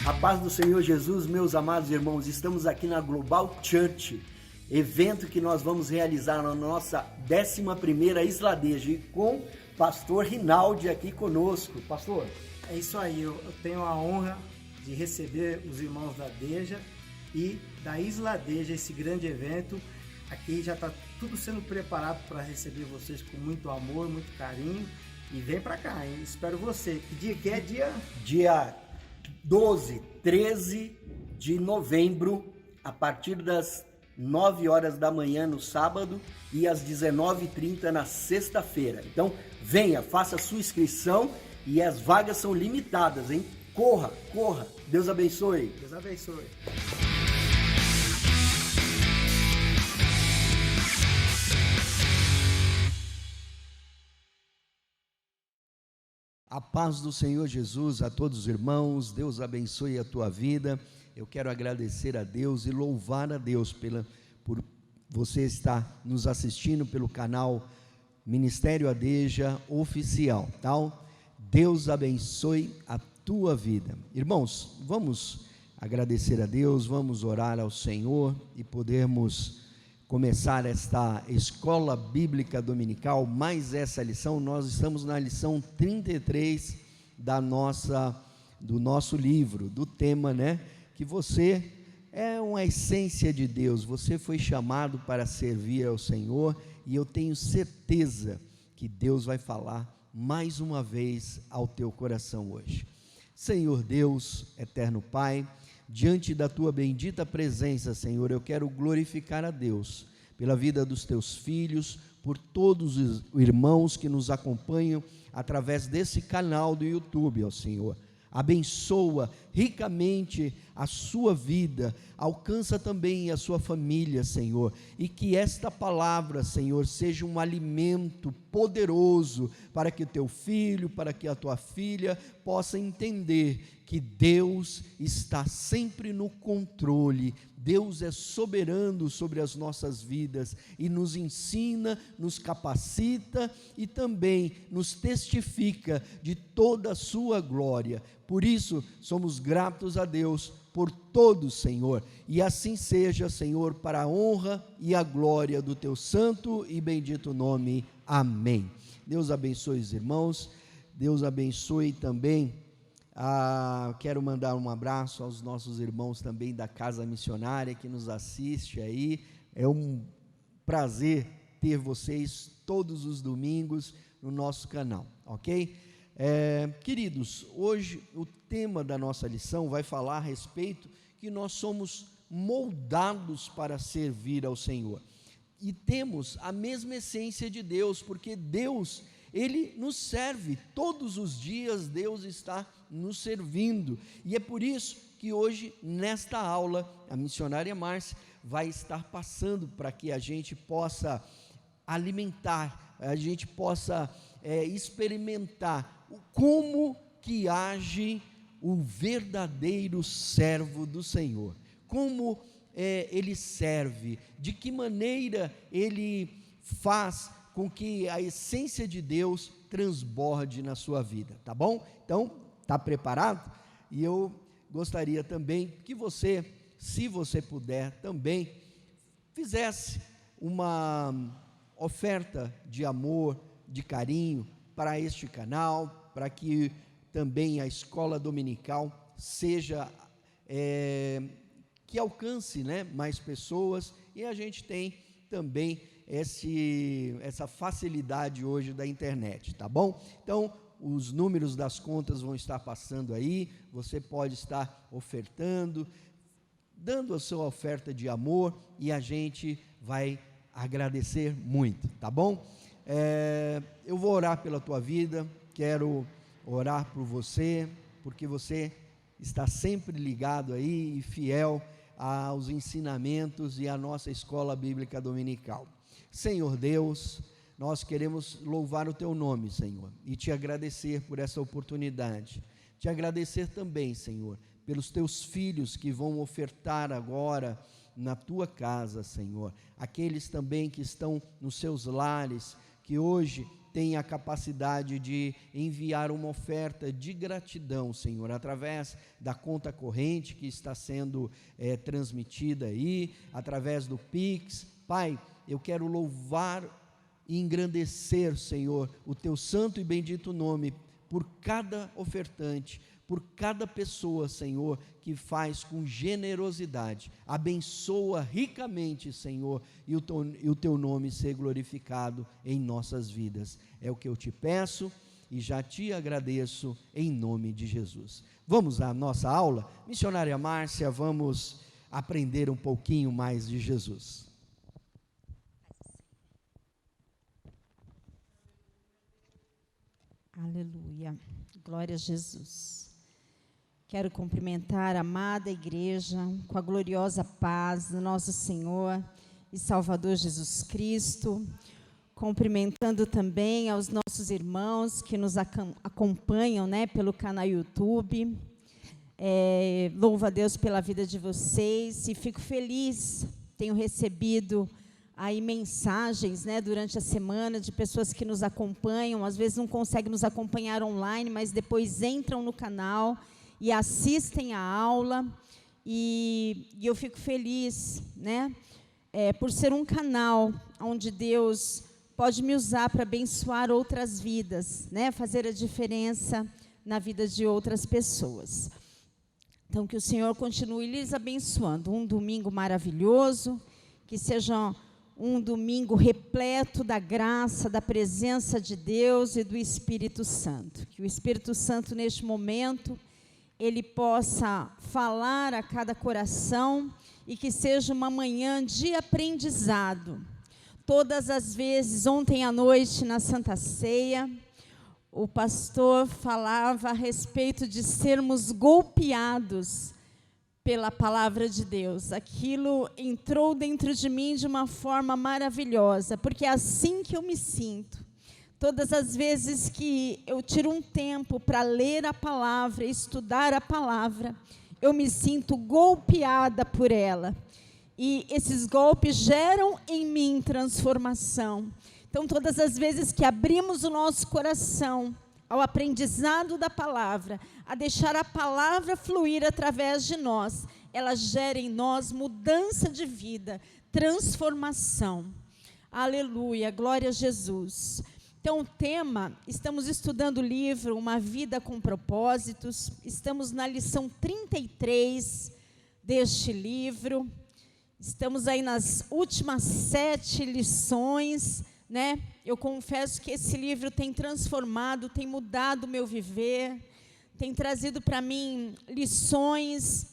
A paz do Senhor Jesus, meus amados irmãos, estamos aqui na Global Church, evento que nós vamos realizar na nossa 11ª Isladeja e com pastor Rinaldi aqui conosco. Pastor. É isso aí, eu tenho a honra de receber os irmãos da Deja e da Isladeja, esse grande evento. Aqui já está tudo sendo preparado para receber vocês com muito amor, muito carinho. E vem para cá, hein? Espero você. Que dia que é? Dia 12, 13 de novembro, a partir das 9 horas da manhã no sábado e às 19h30 na sexta-feira. Então, venha, faça a sua inscrição e as vagas são limitadas, hein? Corra, corra. Deus abençoe. Deus abençoe. A paz do Senhor Jesus a todos os irmãos, Deus abençoe a tua vida. Eu quero agradecer a Deus e louvar a Deus por você estar nos assistindo pelo canal Ministério Adeja Oficial, tal? Deus abençoe a tua vida. Irmãos, vamos agradecer a Deus, vamos orar ao Senhor e podermos começar esta escola bíblica dominical, mais essa lição. Nós estamos na lição 33 do nosso livro, do tema, né? Que você é uma essência de Deus, você foi chamado para servir ao Senhor, e eu tenho certeza que Deus vai falar mais uma vez ao teu coração hoje. Senhor Deus, eterno Pai, diante da tua bendita presença, Senhor, eu quero glorificar a Deus pela vida dos teus filhos, por todos os irmãos que nos acompanham através desse canal do YouTube, ó Senhor. Abençoa ricamente a sua vida, alcança também a sua família, Senhor, e que esta palavra, Senhor, seja um alimento poderoso para que o teu filho, para que a tua filha possa entender que Deus está sempre no controle. Deus é soberano sobre as nossas vidas e nos ensina, nos capacita e também nos testifica de toda a sua glória. Por isso, somos gratos a Deus por todos, Senhor, e assim seja, Senhor, para a honra e a glória do teu santo e bendito nome. Amém. Deus abençoe os irmãos, Deus abençoe também. Quero mandar um abraço aos nossos irmãos também da Casa Missionária que nos assiste aí. É um prazer ter vocês todos os domingos no nosso canal, ok? Queridos, hoje o tema da nossa lição vai falar a respeito que nós somos moldados para servir ao Senhor e temos a mesma essência de Deus, porque Deus, Ele nos serve, todos os dias Deus está nos servindo, e é por isso que hoje, nesta aula, a missionária Márcia vai estar passando para que a gente possa alimentar, a gente possa experimentar como que age o verdadeiro servo do Senhor, como ele serve, de que maneira ele faz com que a essência de Deus transborde na sua vida, tá bom? Então, está preparado? E eu gostaria também que você, se você puder também, fizesse uma oferta de amor, de carinho para este canal, para que também a escola dominical seja, que alcance, né, mais pessoas, e a gente tem também essa facilidade hoje da internet, tá bom? Então, os números das contas vão estar passando aí, você pode estar ofertando, dando a sua oferta de amor, e a gente vai agradecer muito, tá bom? Eu vou orar pela tua vida, quero orar por você, porque você está sempre ligado aí e fiel aos ensinamentos e à nossa escola bíblica dominical. Senhor Deus, nós queremos louvar o teu nome, Senhor, e te agradecer por essa oportunidade. Te agradecer também, Senhor, pelos teus filhos que vão ofertar agora na tua casa, Senhor. Aqueles também que estão nos seus lares, que hoje tem a capacidade de enviar uma oferta de gratidão, Senhor, através da conta corrente que está sendo transmitida aí, através do Pix. Pai, eu quero louvar e engrandecer, Senhor, o teu santo e bendito nome, por cada ofertante, por cada pessoa, Senhor, que faz com generosidade. Abençoa ricamente, Senhor, e o teu nome ser glorificado em nossas vidas. É o que eu te peço e já te agradeço em nome de Jesus. Vamos à nossa aula? Missionária Márcia, vamos aprender um pouquinho mais de Jesus. Aleluia, glória a Jesus. Quero cumprimentar a amada igreja com a gloriosa paz do nosso Senhor e Salvador Jesus Cristo, cumprimentando também aos nossos irmãos que nos acompanham, pelo canal YouTube. Louvo a Deus pela vida de vocês e fico feliz, tenho recebido aí mensagens, durante a semana de pessoas que nos acompanham, às vezes não conseguem nos acompanhar online, mas depois entram no canal e assistem a aula, e eu fico feliz, por ser um canal onde Deus pode me usar para abençoar outras vidas, fazer a diferença na vida de outras pessoas. Então, que o Senhor continue lhes abençoando. Um domingo maravilhoso, que seja um domingo repleto da graça, da presença de Deus e do Espírito Santo. Que o Espírito Santo, neste momento, ele possa falar a cada coração e que seja uma manhã de aprendizado. Todas as vezes, ontem à noite, na Santa Ceia, o pastor falava a respeito de sermos golpeados pela palavra de Deus. Aquilo entrou dentro de mim de uma forma maravilhosa, porque é assim que eu me sinto. Todas as vezes que eu tiro um tempo para ler a palavra, estudar a palavra, eu me sinto golpeada por ela. E esses golpes geram em mim transformação. Então, todas as vezes que abrimos o nosso coração ao aprendizado da palavra, a deixar a palavra fluir através de nós, ela gera em nós mudança de vida, transformação. Aleluia, glória a Jesus. Então, o tema, estamos estudando o livro Uma Vida com Propósitos, estamos na lição 33 deste livro, estamos aí nas últimas 7 lições, Eu confesso que esse livro tem transformado, tem mudado o meu viver, tem trazido para mim lições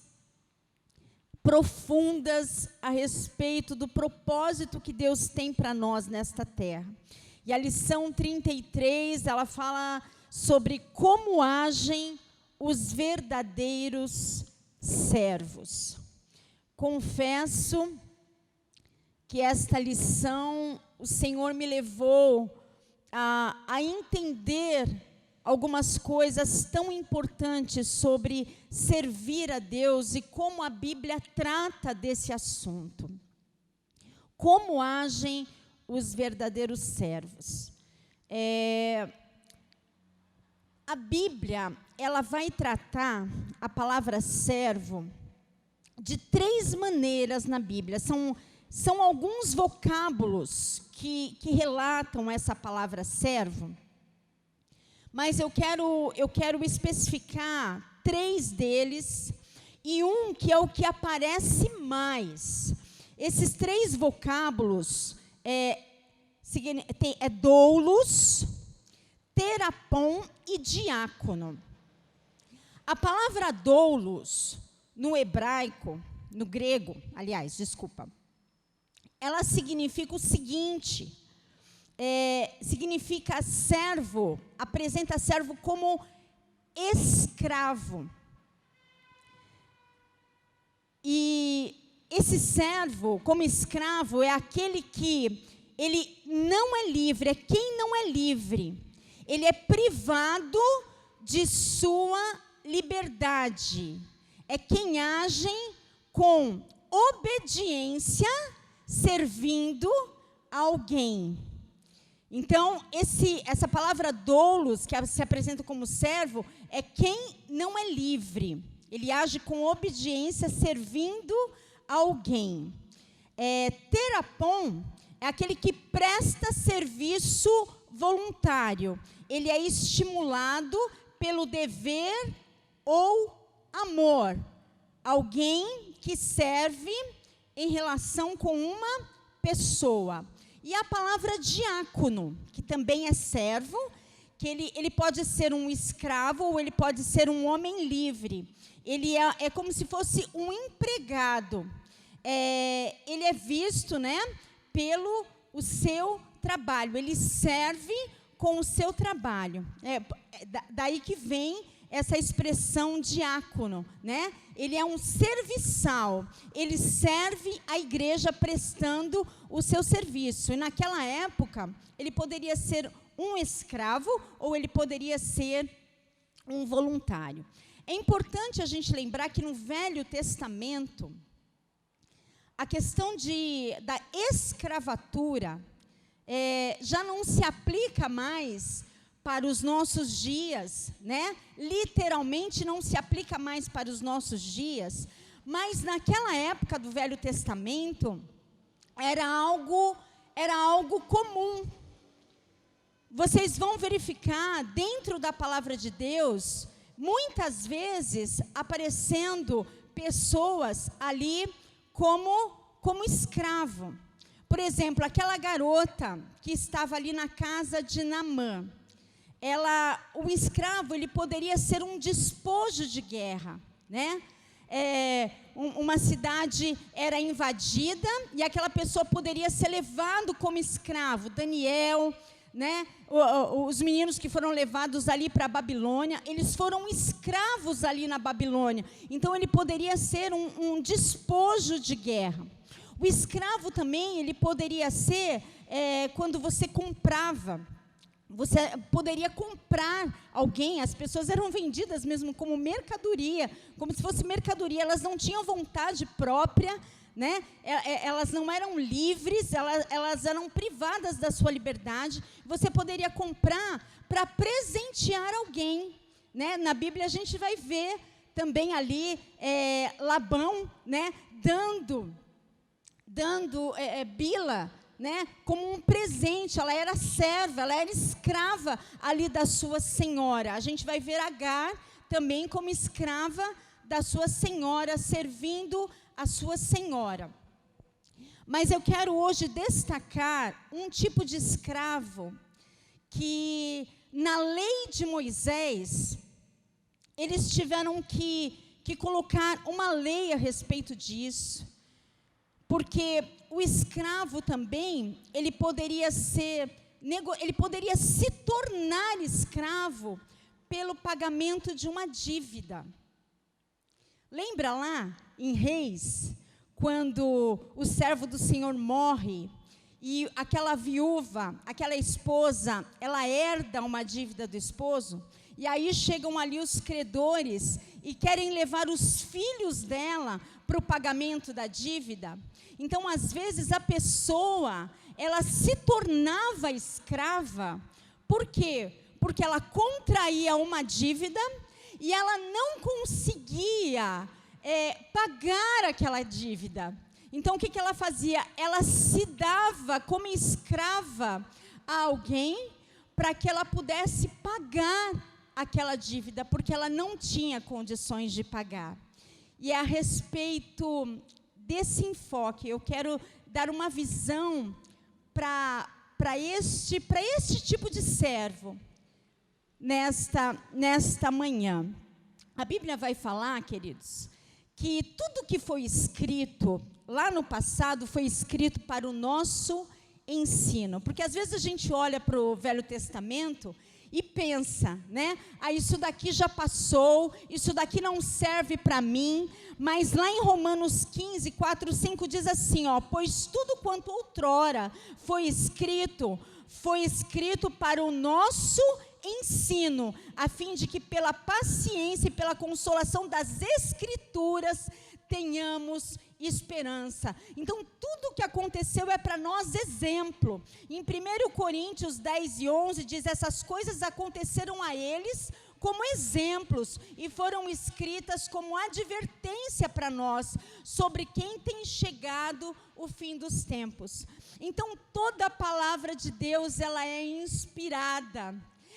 profundas a respeito do propósito que Deus tem para nós nesta terra. E a lição 33, ela fala sobre como agem os verdadeiros servos. Confesso que esta lição, o Senhor me levou a entender algumas coisas tão importantes sobre servir a Deus e como a Bíblia trata desse assunto. Como agem os verdadeiros servos. A Bíblia, ela vai tratar a palavra servo de 3 maneiras na Bíblia. São alguns vocábulos que relatam essa palavra servo, mas eu quero especificar 3 deles, e um que é o que aparece mais. Esses 3 vocábulos é doulos, terapon e diácono. A palavra doulos, no hebraico, no grego, aliás, desculpa, ela significa o seguinte, significa servo, apresenta servo como escravo. E esse servo, como escravo, é aquele que ele não é livre, é quem não é livre. Ele é privado de sua liberdade. É quem age com obediência, servindo a alguém. Então, essa palavra doulos, que se apresenta como servo, é quem não é livre. Ele age com obediência, servindo alguém. Terapon é aquele que presta serviço voluntário. Ele é estimulado pelo dever ou amor. Alguém que serve em relação com uma pessoa. E a palavra diácono, que também é servo, que ele pode ser um escravo ou ele pode ser um homem livre. Ele é como se fosse um empregado. Ele é visto, né, pelo o seu trabalho. Ele serve com o seu trabalho. Daí que vem essa expressão diácono, né? Ele é um serviçal, ele serve a igreja prestando o seu serviço. E naquela época, ele poderia ser um escravo ou ele poderia ser um voluntário. É importante a gente lembrar que no Velho Testamento, a questão da escravatura já não se aplica mais para os nossos dias, né? Literalmente não se aplica mais para os nossos dias, mas naquela época do Velho Testamento era algo comum. Vocês vão verificar dentro da palavra de Deus, muitas vezes aparecendo pessoas ali como escravo. Por exemplo, aquela garota que estava ali na casa de Naamã. O escravo, ele poderia ser um despojo de guerra, né? Uma cidade era invadida e aquela pessoa poderia ser levado como escravo. Daniel, né? Os meninos que foram levados ali para a Babilônia, eles foram escravos ali na Babilônia. Então, ele poderia ser um despojo de guerra. O escravo também, ele poderia ser quando você comprava. Você poderia comprar alguém, as pessoas eram vendidas mesmo como mercadoria, como se fosse mercadoria, elas não tinham vontade própria, né? Elas não eram livres, elas eram privadas da sua liberdade. Você poderia comprar para presentear alguém, né? Na Bíblia a gente vai ver também ali Labão, né? dando Bila, né, como um presente. Ela era serva, ela era escrava ali da sua senhora. A gente vai ver Agar também como escrava da sua senhora, servindo a sua senhora. Mas eu quero hoje destacar um tipo de escravo que, na lei de Moisés, eles tiveram que colocar uma lei a respeito disso, porque o escravo também, ele poderia se tornar escravo pelo pagamento de uma dívida. Lembra lá, em Reis, quando o servo do Senhor morre, e aquela viúva, aquela esposa, ela herda uma dívida do esposo, e aí chegam ali os credores, e querem levar os filhos dela para o pagamento da dívida. Então, às vezes, a pessoa, ela se tornava escrava. Por quê? Porque ela contraía uma dívida e ela não conseguia pagar aquela dívida. Então, o que ela fazia? Ela se dava como escrava a alguém para que ela pudesse pagar aquela dívida, porque ela não tinha condições de pagar. E é a respeito desse enfoque, eu quero dar uma visão para este tipo de servo nesta manhã. A Bíblia vai falar, queridos, que tudo que foi escrito lá no passado foi escrito para o nosso ensino, porque às vezes a gente olha para o Velho Testamento e pensa, né? Isso daqui já passou, isso daqui não serve para mim. Mas lá em Romanos 15, 4, 5 diz assim, pois tudo quanto outrora foi escrito para o nosso ensino, a fim de que pela paciência e pela consolação das Escrituras tenhamos esperança. Então, tudo o que aconteceu é para nós exemplo. Em 1 Coríntios 10:11 diz: essas coisas aconteceram a eles como exemplos e foram escritas como advertência para nós sobre quem tem chegado o fim dos tempos. Então, toda a palavra de Deus, ela é inspirada.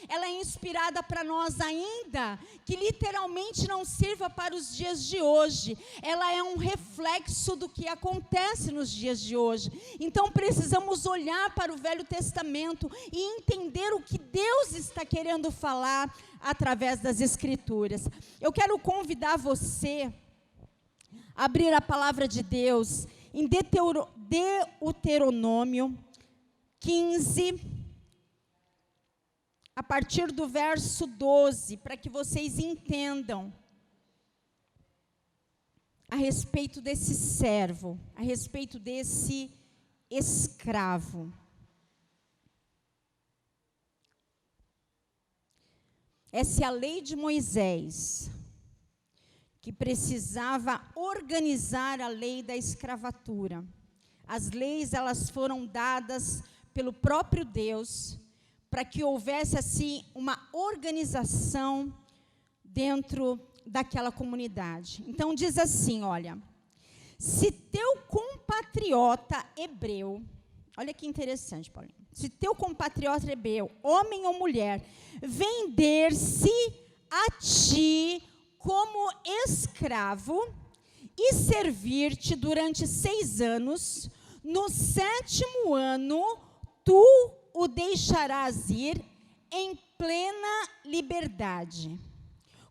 Ela é inspirada para nós, ainda que literalmente não sirva para os dias de hoje. Ela é um reflexo do que acontece nos dias de hoje. Então precisamos olhar para o Velho Testamento e entender o que Deus está querendo falar através das Escrituras. Eu quero convidar você a abrir a palavra de Deus em Deuteronômio 15, a partir do verso 12, para que vocês entendam a respeito desse servo, a respeito desse escravo. Essa é a lei de Moisés, que precisava organizar a lei da escravatura. As leis, elas foram dadas pelo próprio Deus, para que houvesse, assim, uma organização dentro daquela comunidade. Então, diz assim, olha: se teu compatriota hebreu, olha que interessante, Paulinho, se teu compatriota hebreu, homem ou mulher, vender-se a ti como escravo e servir-te durante 6 anos, no 7º ano, tu o deixarás ir em plena liberdade.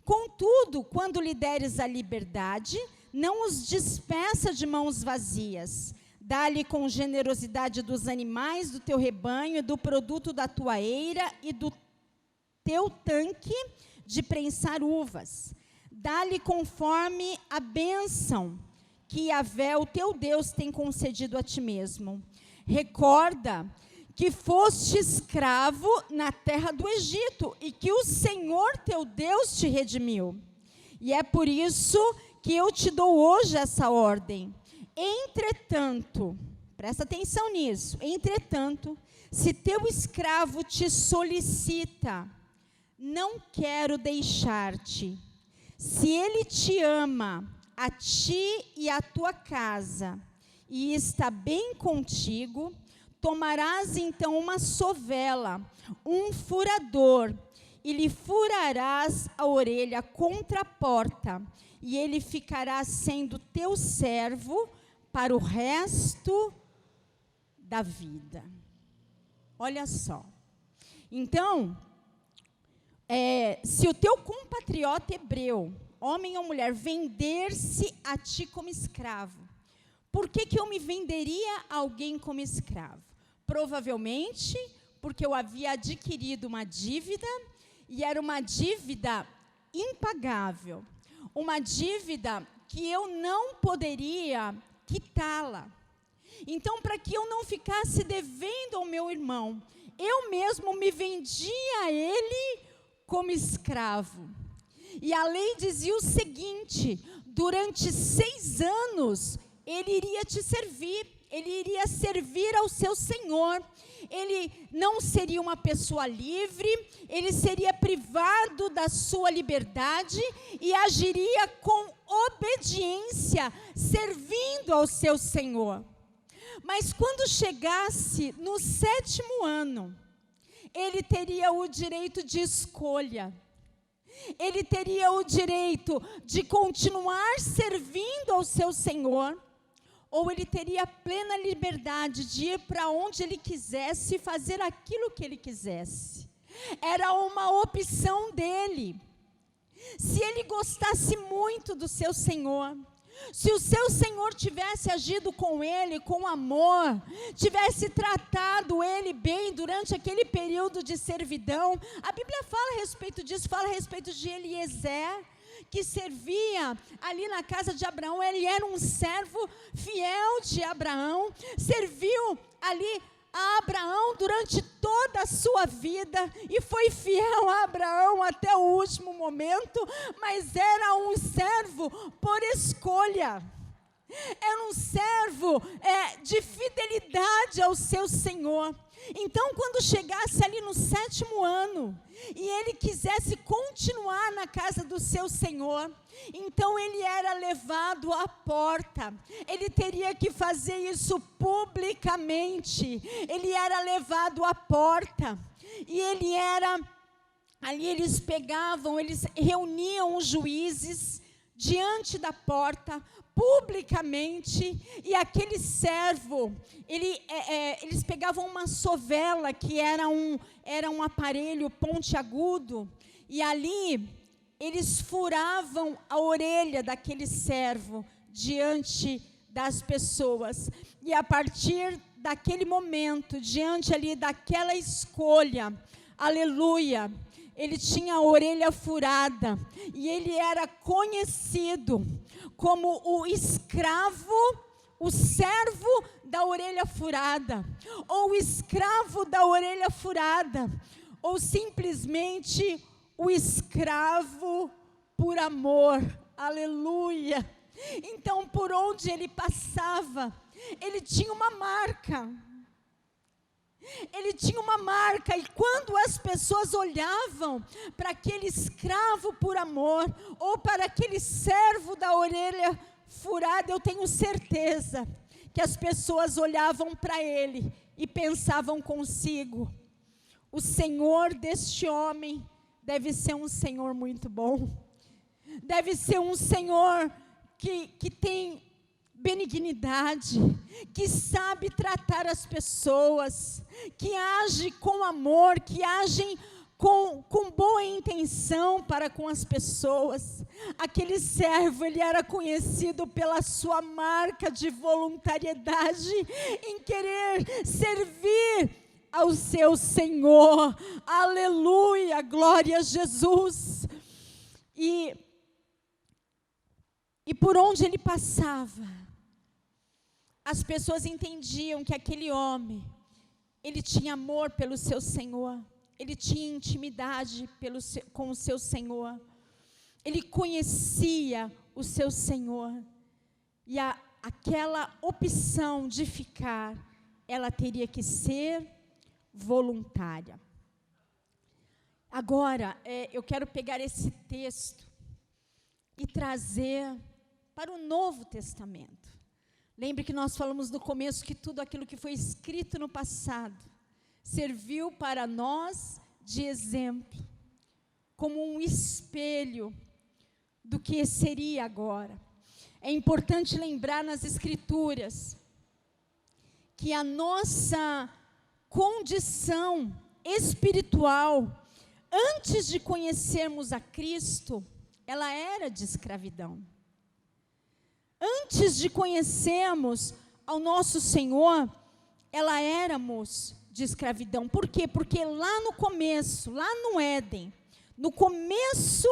Contudo, quando lhe deres a liberdade, não os despeça de mãos vazias. Dá-lhe com generosidade dos animais do teu rebanho, e do produto da tua eira e do teu tanque de prensar uvas. Dá-lhe conforme a bênção que Yahvé, o teu Deus, tem concedido a ti mesmo. Recorda que foste escravo na terra do Egito, e que o Senhor teu Deus te redimiu. E é por isso que eu te dou hoje essa ordem. Entretanto, presta atenção nisso, entretanto, se teu escravo te solicita, não quero deixar-te. Se ele te ama, a ti e a tua casa, e está bem contigo, tomarás então uma sovela, um furador, e lhe furarás a orelha contra a porta, e ele ficará sendo teu servo para o resto da vida. Olha só. Então, se o teu compatriota hebreu, homem ou mulher, vender-se a ti como escravo, por que eu me venderia a alguém como escravo? Provavelmente porque eu havia adquirido uma dívida, e era uma dívida impagável, uma dívida que eu não poderia quitá-la. Então, para que eu não ficasse devendo ao meu irmão, eu mesmo me vendia a ele como escravo. E a lei dizia o seguinte: durante 6 anos, ele iria te servir, ele iria servir ao seu senhor. Ele não seria uma pessoa livre, ele seria privado da sua liberdade e agiria com obediência, servindo ao seu senhor. Mas quando chegasse no 7º ano, ele teria o direito de escolha. Ele teria o direito de continuar servindo ao seu senhor, ou ele teria plena liberdade de ir para onde ele quisesse e fazer aquilo que ele quisesse. Era uma opção dele. Se ele gostasse muito do seu senhor, se o seu senhor tivesse agido com ele com amor, tivesse tratado ele bem durante aquele período de servidão, a Bíblia fala a respeito disso, fala a respeito de Eliezer, que servia ali na casa de Abraão. Ele era um servo fiel de Abraão, serviu ali a Abraão durante toda a sua vida, e foi fiel a Abraão até o último momento, mas era um servo por escolha. Era um servo de fidelidade ao seu Senhor. Então, quando chegasse ali no 7º ano, e ele quisesse continuar na casa do seu Senhor, então ele era levado à porta. Ele teria que fazer isso publicamente. Ele era levado à porta. E ali eles reuniam os juízes diante da porta, publicamente, e aquele servo, eles pegavam uma sovela, que era um aparelho pontiagudo, e ali eles furavam a orelha daquele servo diante das pessoas, e a partir daquele momento, diante ali daquela escolha, aleluia, ele tinha a orelha furada, e ele era conhecido como o escravo, o servo da orelha furada, ou o escravo da orelha furada, ou simplesmente o escravo por amor, aleluia. Então, por onde ele passava, ele tinha uma marca. Ele tinha uma marca, e quando as pessoas olhavam para aquele escravo por amor, ou para aquele servo da orelha furada, eu tenho certeza que as pessoas olhavam para ele e pensavam consigo: o Senhor deste homem deve ser um Senhor muito bom, deve ser um Senhor que tem benignidade, que sabe tratar as pessoas, que age com amor, que age com boa intenção para com as pessoas. Aquele servo, ele era conhecido pela sua marca de voluntariedade, em querer servir ao seu Senhor, aleluia, glória a Jesus. E por onde ele passava, as pessoas entendiam que aquele homem, ele tinha amor pelo seu Senhor, ele tinha intimidade com o seu Senhor, ele conhecia o seu Senhor, e aquela opção de ficar, ela teria que ser voluntária. Agora, eu quero pegar esse texto e trazer para o Novo Testamento. Lembre que nós falamos no começo que tudo aquilo que foi escrito no passado serviu para nós de exemplo, como um espelho do que seria agora. É importante lembrar nas Escrituras que a nossa condição espiritual, antes de conhecermos a Cristo, ela era de escravidão. Antes de conhecermos ao nosso Senhor, ela éramos de escravidão. Por quê? Porque lá no começo, lá no Éden, no começo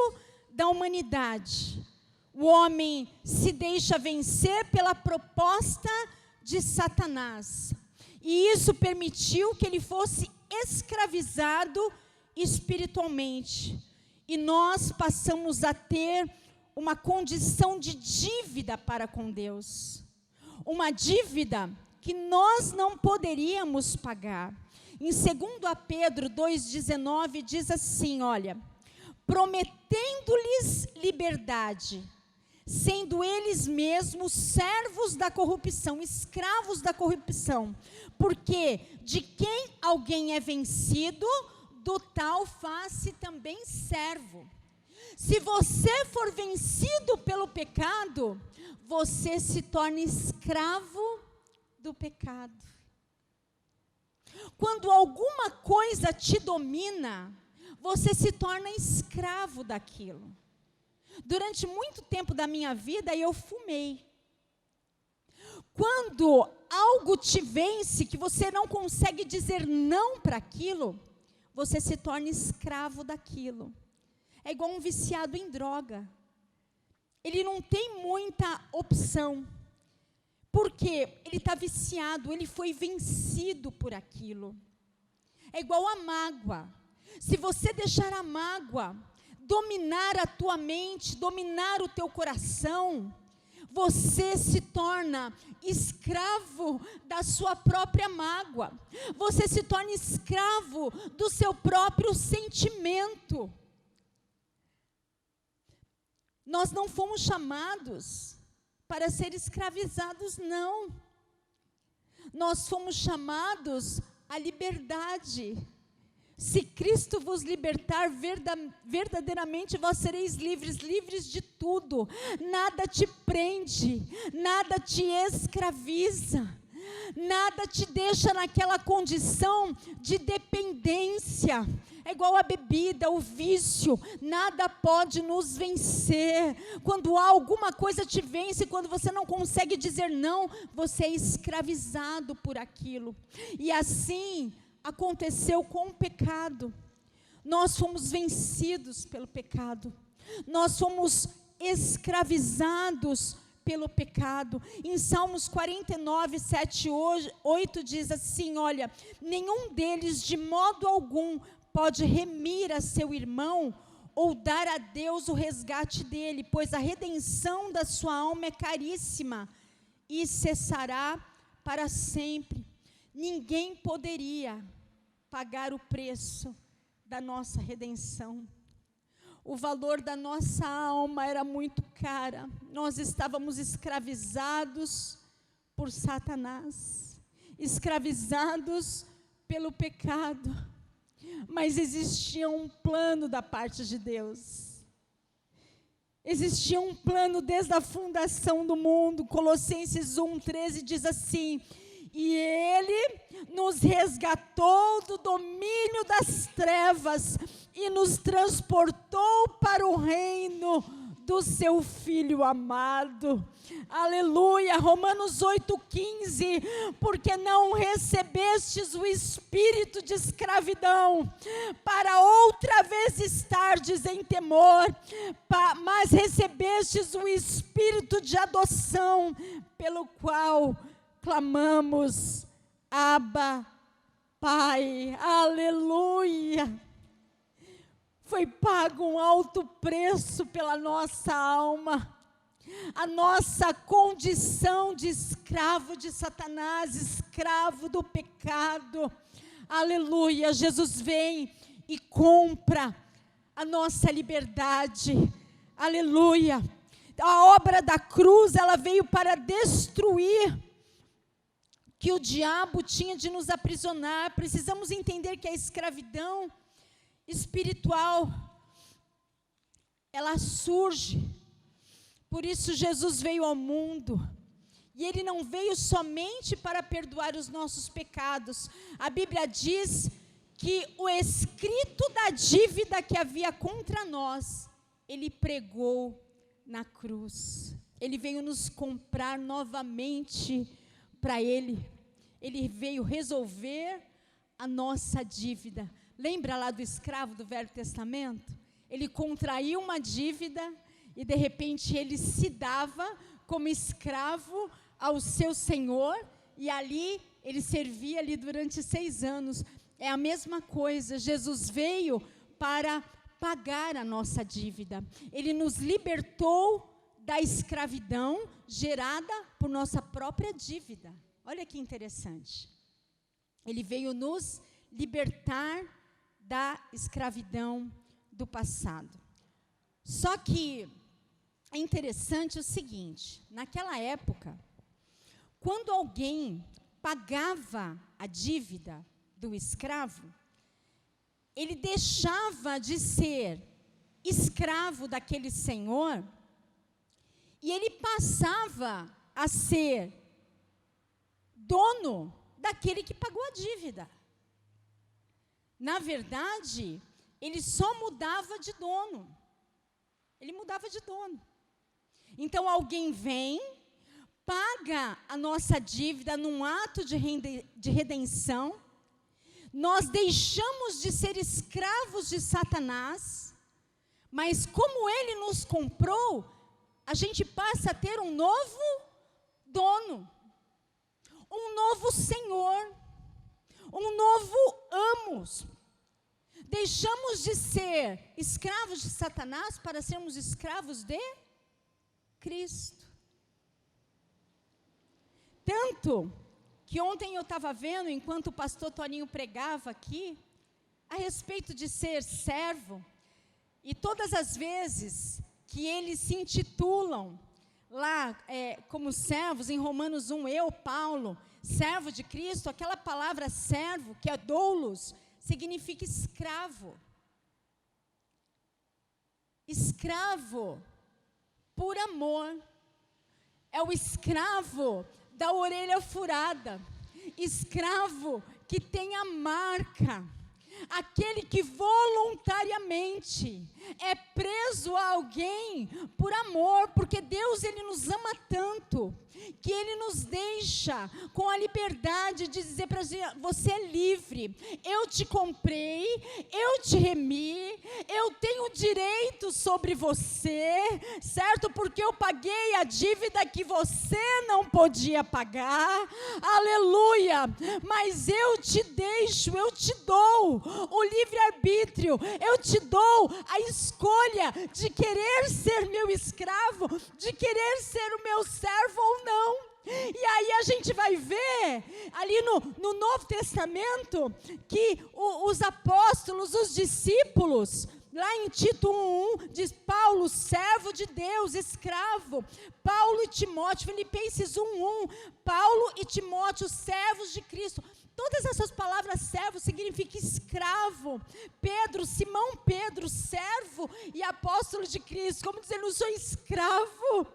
da humanidade, o homem se deixa vencer pela proposta de Satanás. E isso permitiu que ele fosse escravizado espiritualmente. E nós passamos a ter uma condição de dívida para com Deus. Uma dívida que nós não poderíamos pagar. Em 2 Pedro 2,19 diz assim, olha: prometendo-lhes liberdade, sendo eles mesmos servos da corrupção, escravos da corrupção, porque de quem alguém é vencido, do tal faz-se também servo. Se você for vencido pelo pecado, você se torna escravo do pecado. Quando alguma coisa te domina, você se torna escravo daquilo. Durante muito tempo da minha vida, eu fumei. Quando algo te vence, que você não consegue dizer não para aquilo, você se torna escravo daquilo. É igual um viciado em droga. Ele não tem muita opção. Porque ele está viciado, ele foi vencido por aquilo. É igual a mágoa. Se você deixar a mágoa dominar a tua mente, dominar o teu coração, você se torna escravo da sua própria mágoa. Você se torna escravo do seu próprio sentimento. Nós não fomos chamados para ser escravizados, não. Nós fomos chamados à liberdade. Se Cristo vos libertar, verdadeiramente vós sereis livres, livres de tudo. Nada te prende, nada te escraviza, nada te deixa naquela condição de dependência. É igual a bebida, o vício, nada pode nos vencer. Quando alguma coisa te vence, quando você não consegue dizer não, você é escravizado por aquilo. E assim aconteceu com o pecado. Nós fomos vencidos pelo pecado. Nós fomos escravizados pelo pecado. Em Salmos 49, 7, 8 diz assim, olha, nenhum deles de modo algum pode remir a seu irmão ou dar a Deus o resgate dele, pois a redenção da sua alma é caríssima e cessará para sempre. Ninguém poderia pagar o preço da nossa redenção. O valor da nossa alma era muito cara. Nós estávamos escravizados por Satanás, escravizados pelo pecado. Mas existia um plano da parte de Deus. Existia um plano desde a fundação do mundo. Colossenses 1:13 diz assim: e Ele nos resgatou do domínio das trevas e nos transportou para o reino do seu Filho amado. Aleluia. Romanos 8:15, porque não recebestes o espírito de escravidão, para outra vez estardes em temor, mas recebestes o espírito de adoção, pelo qual clamamos, Abba, Pai. Aleluia. Foi pago um alto preço pela nossa alma. A nossa condição de escravo de Satanás, escravo do pecado. Aleluia. Jesus vem e compra a nossa liberdade. Aleluia. A obra da cruz, ela veio para destruir que o diabo tinha de nos aprisionar. Precisamos entender que a escravidão espiritual, ela surge. Por isso Jesus veio ao mundo. E Ele não veio somente para perdoar os nossos pecados. A Bíblia diz que o escrito da dívida que havia contra nós, Ele pregou na cruz. Ele veio nos comprar novamente para Ele. Ele veio resolver a nossa dívida. Lembra lá do escravo do Velho Testamento? Ele contraiu uma dívida e de repente ele se dava como escravo ao seu senhor, e ali ele servia ali durante 6 anos. É a mesma coisa, Jesus veio para pagar a nossa dívida. Ele nos libertou da escravidão gerada por nossa própria dívida. Olha que interessante. Ele veio nos libertar da escravidão do passado. Só que é interessante o seguinte, naquela época, quando alguém pagava a dívida do escravo, ele deixava de ser escravo daquele senhor e ele passava a ser dono daquele que pagou a dívida. Na verdade, ele só mudava de dono. Ele mudava de dono. Então, alguém vem, paga a nossa dívida num ato de redenção. Nós deixamos de ser escravos de Satanás, mas como ele nos comprou, a gente passa a ter um novo dono, um novo senhor, um novo amo. Deixamos de ser escravos de Satanás para sermos escravos de Cristo. Tanto que ontem eu estava vendo, enquanto o pastor Toninho pregava aqui, a respeito de ser servo, e todas as vezes que eles se intitulam lá como servos, em Romanos 1, eu, Paulo, servo de Cristo, aquela palavra servo, que é doulos, significa escravo. Escravo por amor. É o escravo da orelha furada, escravo que tem a marca, aquele que voluntariamente é preso a alguém por amor, porque Deus, Ele nos ama tanto, que Ele nos deixa com a liberdade de dizer para a gente, você é livre, eu te comprei, eu te remi, eu tenho direito sobre você, certo? Porque eu paguei a dívida que você não podia pagar, aleluia, mas eu te deixo, eu te dou o livre-arbítrio, eu te dou a escolha de querer ser meu escravo, de querer ser o meu servo ou não. E aí a gente vai ver ali no Novo Testamento que os apóstolos, os discípulos, lá em Tito 1:1, diz Paulo, servo de Deus, escravo, Paulo e Timóteo, Filipenses 1:1, Paulo e Timóteo, servos de Cristo. Todas essas palavras servo significam escravo. Pedro, Simão Pedro, servo e apóstolo de Cristo, como dizer, eu não sou escravo,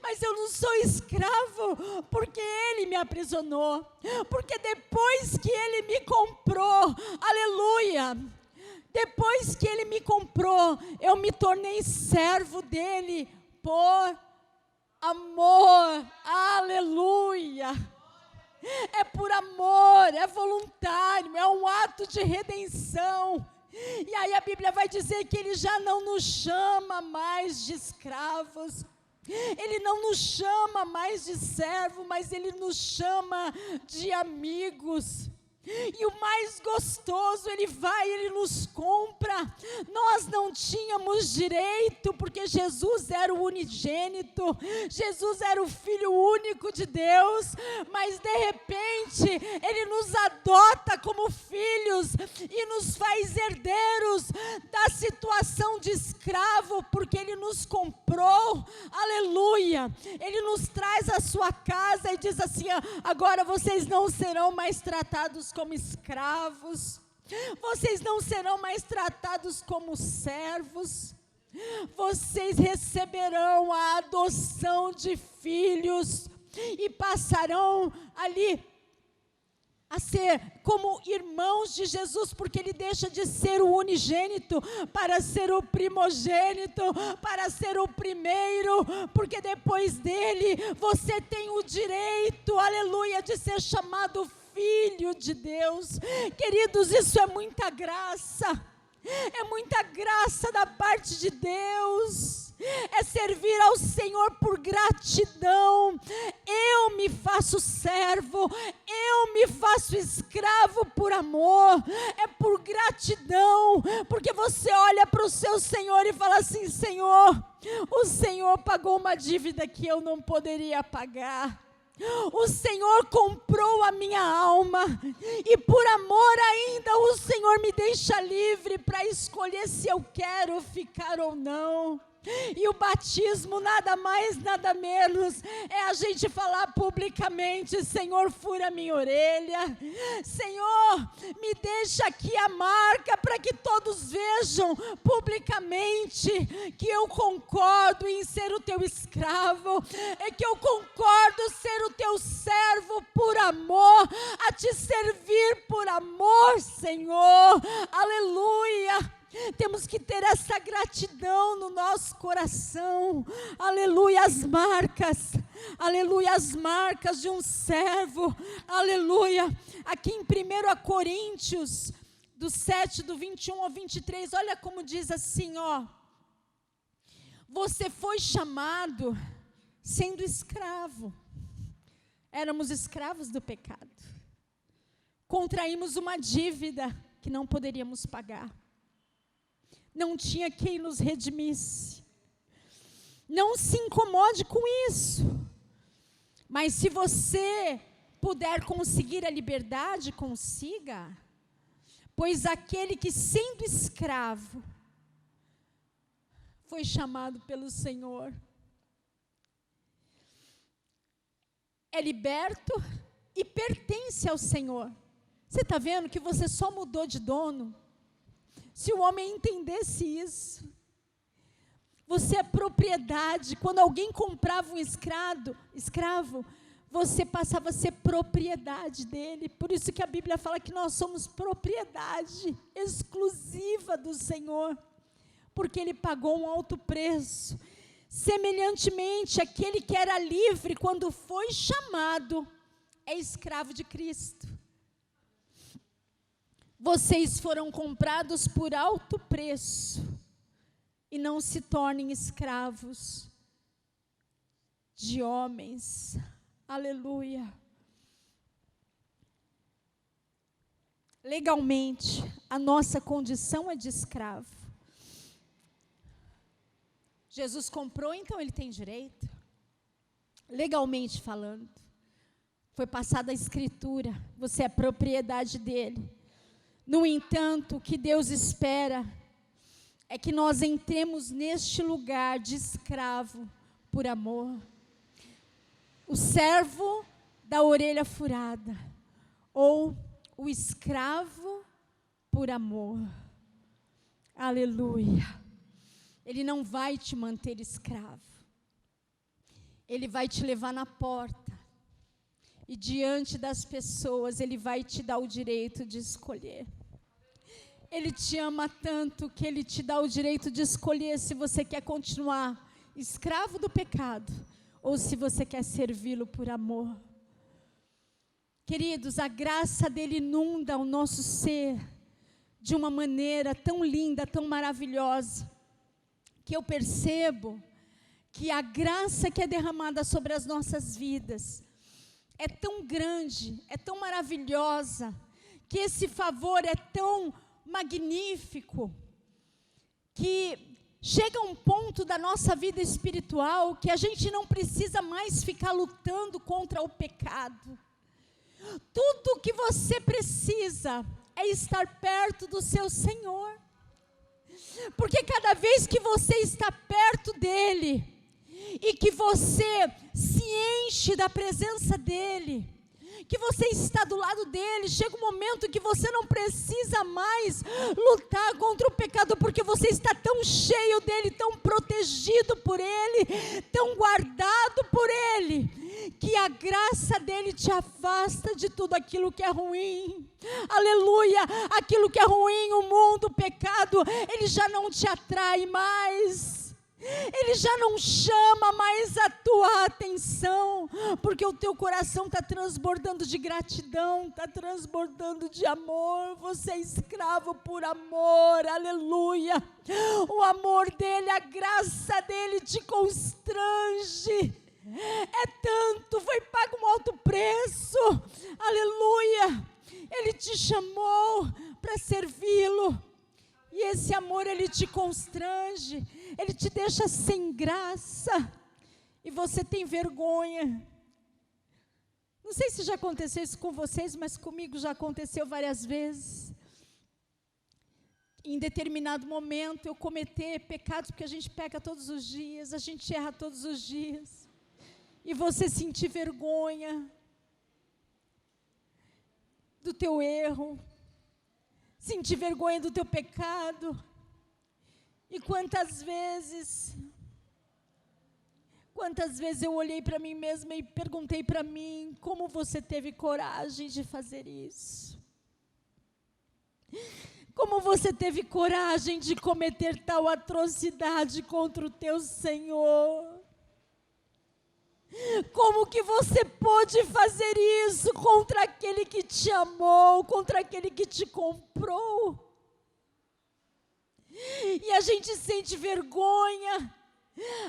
mas eu não sou escravo porque Ele me aprisionou, porque depois que Ele me comprou, aleluia, depois que Ele me comprou, eu me tornei servo dEle por amor, aleluia. É por amor, é voluntário, é um ato de redenção. E aí a Bíblia vai dizer que Ele já não nos chama mais de escravos, Ele não nos chama mais de servo, mas Ele nos chama de amigos. E o mais gostoso, Ele vai, Ele nos compra. Nós não tínhamos direito, porque Jesus era o unigênito, Jesus era o Filho único de Deus, mas de repente Ele nos adota como filhos e nos faz herdeiros da situação de escravo, porque Ele nos comprou, aleluia. Ele nos traz à sua casa e diz assim, agora vocês não serão mais tratados como escravos, vocês não serão mais tratados como servos, vocês receberão a adoção de filhos e passarão ali a ser como irmãos de Jesus, porque Ele deixa de ser o unigênito para ser o primogênito, para ser o primeiro, porque depois dele você tem o direito, aleluia, de ser chamado filho de Deus. Queridos, isso é muita graça da parte de Deus, é servir ao Senhor por gratidão. Eu me faço servo, eu me faço escravo por amor, é por gratidão, porque você olha para o seu Senhor e fala assim, Senhor, o Senhor pagou uma dívida que eu não poderia pagar, o Senhor comprou a minha alma, e por amor ainda o Senhor me deixa livre para escolher se eu quero ficar ou não. E o batismo nada mais, nada menos, é a gente falar publicamente, Senhor, fura minha orelha, Senhor, me deixa aqui a marca para que todos vejam publicamente que eu concordo em ser o teu escravo, é que eu concordo ser o teu servo por amor, a te servir por amor, Senhor, aleluia. Temos que ter essa gratidão no nosso coração, aleluia, as marcas de um servo, aleluia. Aqui em 1 Coríntios, do 7, do 21 ao 23, olha como diz assim, você foi chamado sendo escravo, éramos escravos do pecado, contraímos uma dívida que não poderíamos pagar, não tinha quem nos redimisse. Não se incomode com isso. Mas se você puder conseguir a liberdade, consiga. Pois aquele que, sendo escravo, foi chamado pelo Senhor, é liberto e pertence ao Senhor. Você está vendo que você só mudou de dono? Se o homem entendesse isso, você é propriedade. Quando alguém comprava um escravo, você passava a ser propriedade dele. Por isso que a Bíblia fala que nós somos propriedade exclusiva do Senhor, porque Ele pagou um alto preço. Semelhantemente, aquele que era livre, quando foi chamado, é escravo de Cristo. Vocês foram comprados por alto preço, e não se tornem escravos de homens. Aleluia. Legalmente, a nossa condição é de escravo. Jesus comprou, então ele tem direito. Legalmente falando. Foi passada a escritura, você é propriedade dele. No entanto, o que Deus espera é que nós entremos neste lugar de escravo por amor. O servo da orelha furada, ou o escravo por amor. Aleluia. Ele não vai te manter escravo. Ele vai te levar na porta. E diante das pessoas, Ele vai te dar o direito de escolher. Ele te ama tanto que Ele te dá o direito de escolher se você quer continuar escravo do pecado ou se você quer servi-lo por amor. Queridos, a graça dele inunda o nosso ser de uma maneira tão linda, tão maravilhosa, que eu percebo que a graça que é derramada sobre as nossas vidas é tão grande, é tão maravilhosa, que esse favor é tão magnífico, que chega um ponto da nossa vida espiritual que a gente não precisa mais ficar lutando contra o pecado. Tudo o que você precisa é estar perto do seu Senhor. Porque cada vez que você está perto dele e que você se enche da presença dele, que você está do lado dele, chega um momento que você não precisa mais lutar contra o pecado, porque você está tão cheio dele, tão protegido por ele, tão guardado por ele, que a graça dele te afasta de tudo aquilo que é ruim. Aleluia! Aquilo que é ruim, o mundo, o pecado, ele já não te atrai mais. Ele já não chama mais a tua atenção, porque o teu coração está transbordando de gratidão, está transbordando de amor. Você é escravo por amor, aleluia. O amor dele, a graça dele te constrange. É tanto, foi pago um alto preço, aleluia. Ele te chamou para servi-lo. E esse amor, ele te constrange, ele te deixa sem graça, e você tem vergonha. Não sei se já aconteceu isso com vocês, mas comigo já aconteceu várias vezes. Em determinado momento, eu cometer pecados, porque a gente peca todos os dias, a gente erra todos os dias, e você sentir vergonha do teu erro, sentir vergonha do teu pecado. E quantas vezes eu olhei para mim mesma e perguntei para mim, como você teve coragem de fazer isso? Como você teve coragem de cometer tal atrocidade contra o teu Senhor? Como que você pôde fazer isso contra aquele que te amou, contra aquele que te comprou? E a gente sente vergonha,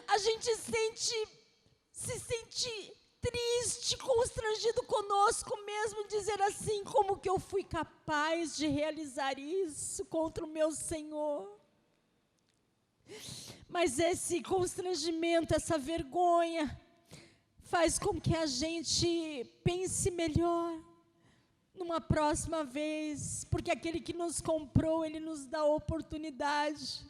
a gente se sente triste, constrangido conosco mesmo, dizer assim, como que eu fui capaz de realizar isso contra o meu Senhor? Mas esse constrangimento, essa vergonha, faz com que a gente pense melhor numa próxima vez, porque aquele que nos comprou, ele nos dá oportunidade.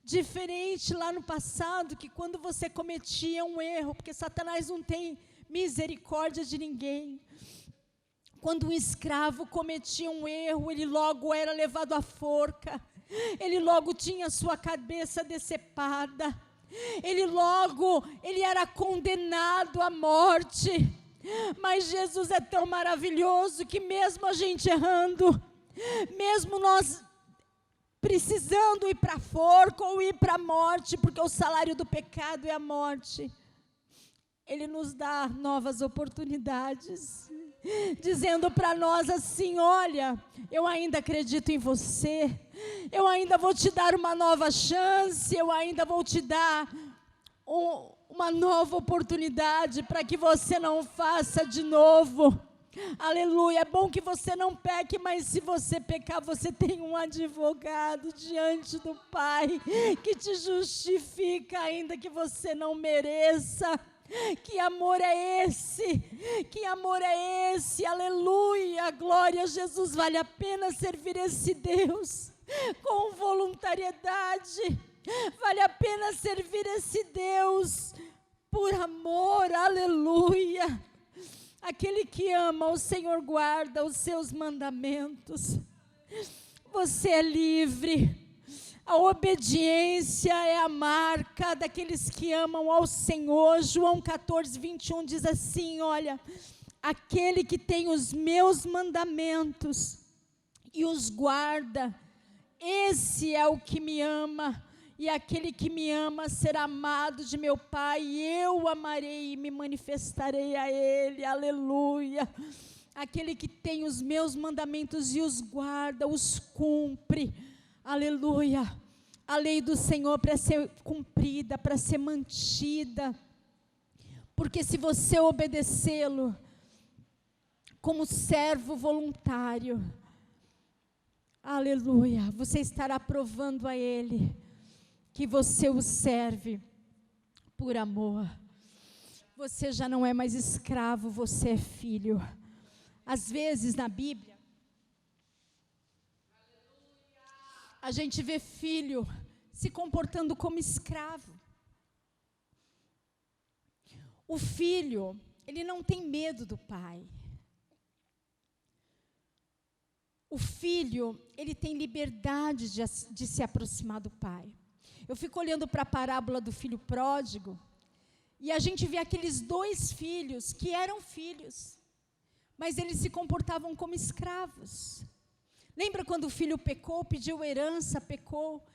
Diferente lá no passado, que quando você cometia um erro, porque Satanás não tem misericórdia de ninguém. Quando um escravo cometia um erro, ele logo era levado à forca, ele logo tinha sua cabeça decepada, ele era condenado à morte. Mas Jesus é tão maravilhoso que mesmo a gente errando, mesmo nós precisando ir para a forca ou ir para a morte, porque o salário do pecado é a morte, Ele nos dá novas oportunidades, dizendo para nós assim: olha, eu ainda acredito em você, eu ainda vou te dar uma nova chance, eu ainda vou te dar uma nova oportunidade para que você não faça de novo. Aleluia. É bom que você não peque, mas se você pecar, você tem um advogado diante do Pai que te justifica, ainda que você não mereça. Que amor é esse? Que amor é esse? Aleluia, glória a Jesus. Vale a pena servir esse Deus com voluntariedade. Vale a pena servir esse Deus por amor. Aleluia. Aquele que ama o Senhor guarda os seus mandamentos. Você é livre. A obediência é a marca daqueles que amam ao Senhor. João 14, 21 diz assim: olha, aquele que tem os meus mandamentos e os guarda, esse é o que me ama. E aquele que me ama será amado de meu Pai, e eu o amarei e me manifestarei a Ele. Aleluia. Aquele que tem os meus mandamentos e os guarda, os cumpre. Aleluia. A lei do Senhor para ser cumprida, para ser mantida. Porque se você obedecê-lo como servo voluntário, aleluia, você estará provando a Ele que você o serve por amor. Você já não é mais escravo, você é filho. Às vezes na Bíblia, a gente vê filho se comportando como escravo. O filho, ele não tem medo do pai. O filho, ele tem liberdade de se aproximar do pai. Eu fico olhando para a parábola do filho pródigo, e a gente vê aqueles dois filhos que eram filhos, mas eles se comportavam como escravos. Lembra quando o filho pecou, pediu herança, pecou?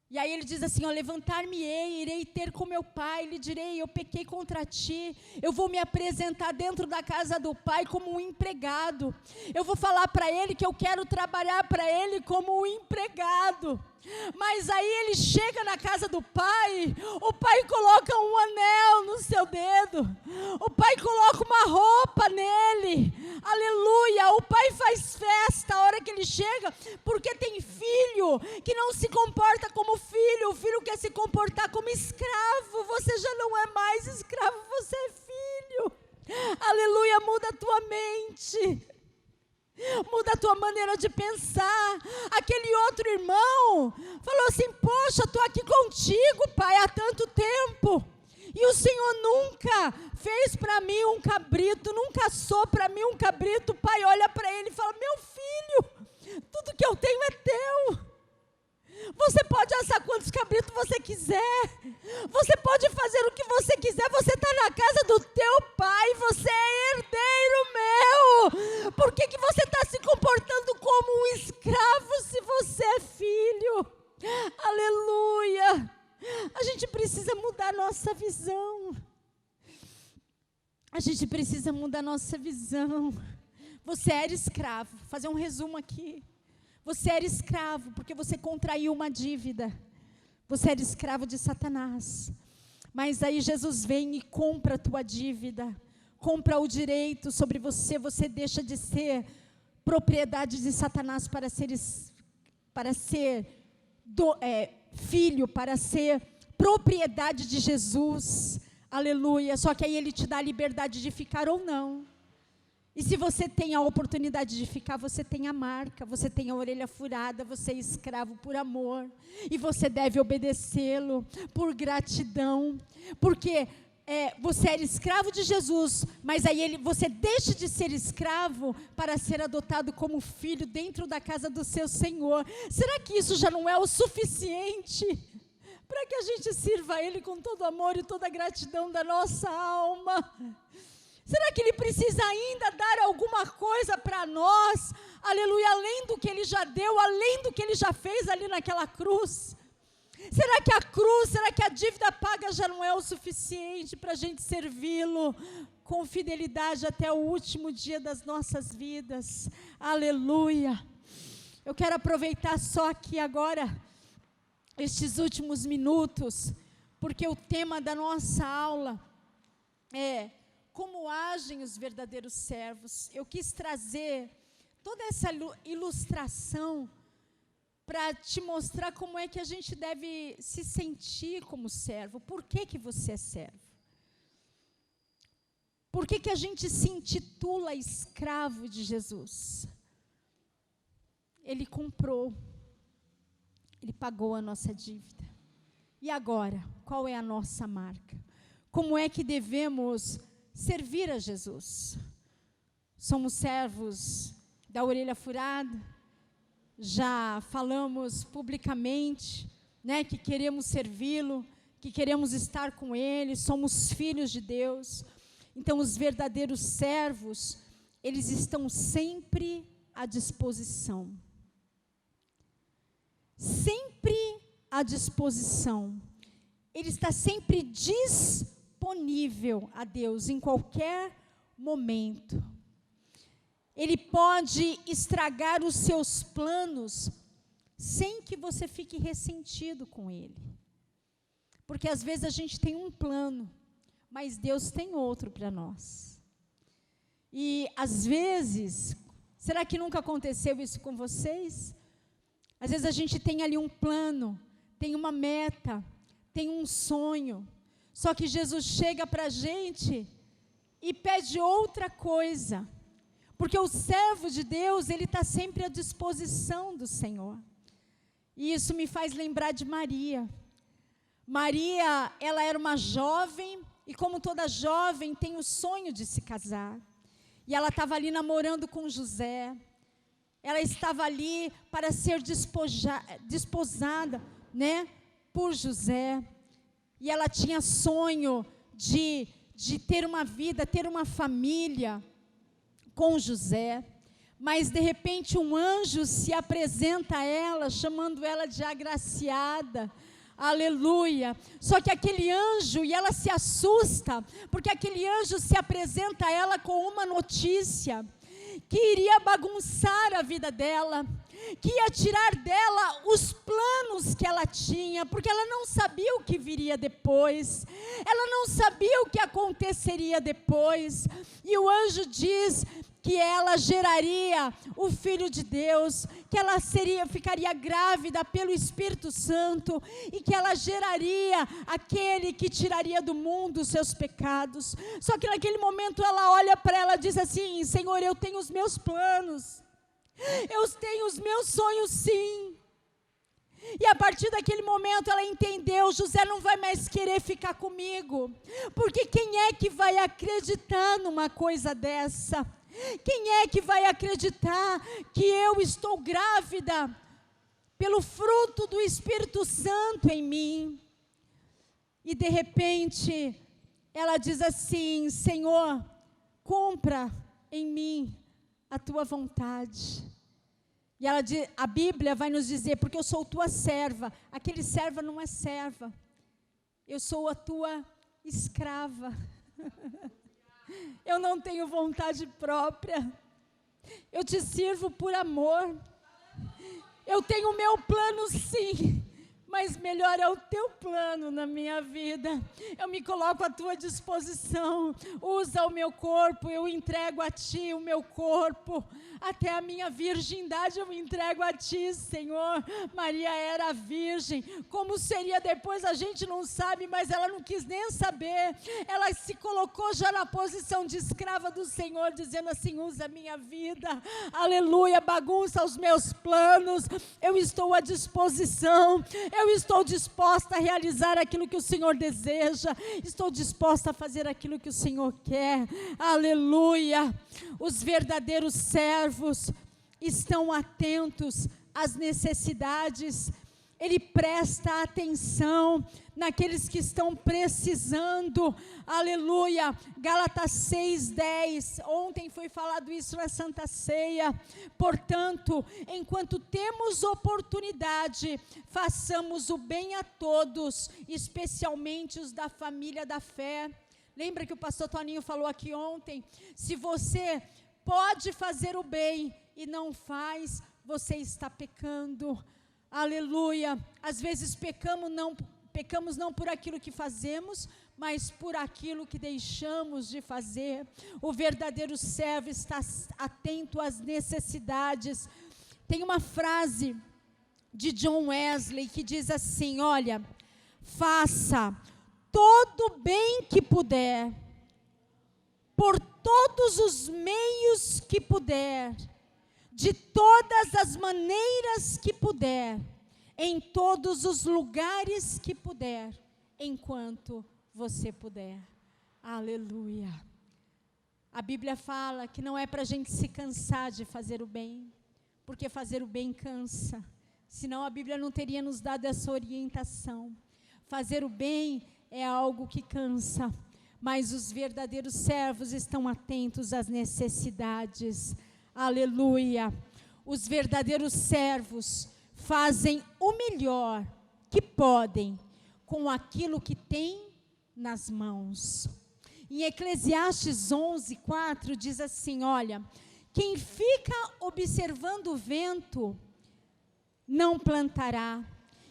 E aí ele diz assim: ó, levantar-me-ei, irei ter com meu pai, lhe direi, eu pequei contra ti, eu vou me apresentar dentro da casa do pai como um empregado, eu vou falar para ele que eu quero trabalhar para ele como um empregado. Mas aí ele chega na casa do pai, o pai coloca um anel no seu dedo, o pai coloca uma roupa nele, aleluia, o pai faz festa a hora que ele chega, porque tem filho que não se comporta como filho, o filho quer se comportar como escravo. Você já não é mais escravo, você é filho, aleluia. Muda a tua mente, muda a tua maneira de pensar. Aquele outro irmão falou assim: poxa, estou aqui contigo, pai, há tanto tempo, e o Senhor nunca fez para mim um cabrito, nunca assou para mim um cabrito. O pai olha para ele e fala: meu filho, tudo que eu tenho é teu. Você pode assar quantos cabritos você quiser, você pode fazer o que você quiser, você está na casa do teu pai, você é herdeiro meu. Por que você está se comportando como um escravo se você é filho? Aleluia. A gente precisa mudar nossa visão. A gente precisa mudar nossa visão. Você era escravo, vou fazer um resumo aqui. Você era escravo porque você contraiu uma dívida. Você era escravo de Satanás. Mas aí Jesus vem e compra a tua dívida, compra o direito sobre você. Você deixa de ser propriedade de Satanás para ser filho, para ser propriedade de Jesus. Aleluia. Só que aí Ele te dá a liberdade de ficar ou não. E se você tem a oportunidade de ficar, você tem a marca, você tem a orelha furada, você é escravo por amor. E você deve obedecê-lo por gratidão. Porque você era escravo de Jesus, mas aí você deixa de ser escravo para ser adotado como filho dentro da casa do seu Senhor. Será que isso já não é o suficiente para que a gente sirva a Ele com todo amor e toda a gratidão da nossa alma? Será que Ele precisa ainda dar alguma coisa para nós? Aleluia, além do que Ele já deu, além do que Ele já fez ali naquela cruz? Será que a cruz, será que a dívida paga já não é o suficiente para a gente servi-lo com fidelidade até o último dia das nossas vidas? Aleluia. Eu quero aproveitar só aqui agora, estes últimos minutos, porque o tema da nossa aula é como agem os verdadeiros servos. Eu quis trazer toda essa ilustração para te mostrar como é que a gente deve se sentir como servo. Por que você é servo? Por que a gente se intitula escravo de Jesus? Ele comprou, Ele pagou a nossa dívida. E agora, qual é a nossa marca? Como é que devemos servir a Jesus? Somos servos da orelha furada? Já falamos publicamente, né, que queremos servi-lo, que queremos estar com Ele, somos filhos de Deus. Então, os verdadeiros servos, eles estão sempre à disposição. Sempre à disposição. Ele está sempre disponível a Deus em qualquer momento. Ele pode estragar os seus planos sem que você fique ressentido com Ele. Porque às vezes a gente tem um plano, mas Deus tem outro para nós. E às vezes, será que nunca aconteceu isso com vocês? Às vezes a gente tem ali um plano, tem uma meta, tem um sonho, só que Jesus chega para a gente e pede outra coisa. Porque o servo de Deus, ele está sempre à disposição do Senhor. E isso me faz lembrar de Maria. Maria, ela era uma jovem, e como toda jovem, tem o sonho de se casar. E ela estava ali namorando com José. Ela estava ali para ser desposada, né, por José. E ela tinha sonho de ter uma vida, ter uma família com José, mas de repente um anjo se apresenta a ela, chamando ela de agraciada, aleluia. Só que aquele anjo, e ela se assusta, porque aquele anjo se apresenta a ela com uma notícia, que iria bagunçar a vida dela, que ia tirar dela os planos que ela tinha, porque ela não sabia o que viria depois, ela não sabia o que aconteceria depois, e o anjo diz que ela geraria o Filho de Deus, que ela ficaria grávida pelo Espírito Santo, e que ela geraria aquele que tiraria do mundo os seus pecados. Só que naquele momento ela olha para ela e diz assim: Senhor, eu tenho os meus planos, eu tenho os meus sonhos sim. E a partir daquele momento ela entendeu: José não vai mais querer ficar comigo, porque quem é que vai acreditar numa coisa dessa? Quem é que vai acreditar que eu estou grávida pelo fruto do Espírito Santo em mim? E de repente ela diz assim: Senhor, cumpra em mim a tua vontade. E a Bíblia vai nos dizer: porque eu sou tua serva. Aquele serva não é serva, eu sou a tua escrava. Eu não tenho vontade própria, eu te sirvo por amor. Eu tenho o meu plano sim, mas melhor é o teu plano na minha vida. Eu me coloco à tua disposição. Usa o meu corpo, eu entrego a ti o meu corpo. Até a minha virgindade eu entrego a ti, Senhor. Maria era virgem. Como seria depois a gente não sabe, mas ela não quis nem saber. Ela se colocou já na posição de escrava do Senhor, dizendo assim: usa a minha vida. Aleluia, bagunça os meus planos. Eu estou à disposição. Eu estou disposta a realizar aquilo que o Senhor deseja. Estou disposta a fazer aquilo que o Senhor quer. Aleluia. Os verdadeiros servos estão atentos às necessidades. Ele presta atenção naqueles que estão precisando. Aleluia. Gálatas 6:10. Ontem foi falado isso na Santa Ceia. Portanto, enquanto temos oportunidade, façamos o bem a todos, especialmente os da família da fé. Lembra que o pastor Toninho falou aqui ontem? Se você pode fazer o bem e não faz, você está pecando. Aleluia. Às vezes pecamos não por aquilo que fazemos, mas por aquilo que deixamos de fazer. O verdadeiro servo está atento às necessidades. Tem uma frase de John Wesley que diz assim: olha, faça todo o bem que puder, por todos os meios que puder, de todas as maneiras que puder, em todos os lugares que puder, enquanto você puder. Aleluia. A Bíblia fala que não é para a gente se cansar de fazer o bem, porque fazer o bem cansa, senão a Bíblia não teria nos dado essa orientação. Fazer o bem é algo que cansa, mas os verdadeiros servos estão atentos às necessidades. Aleluia. Os verdadeiros servos fazem o melhor que podem com aquilo que têm nas mãos. Em Eclesiastes 11:4 diz assim: olha, quem fica observando o vento não plantará,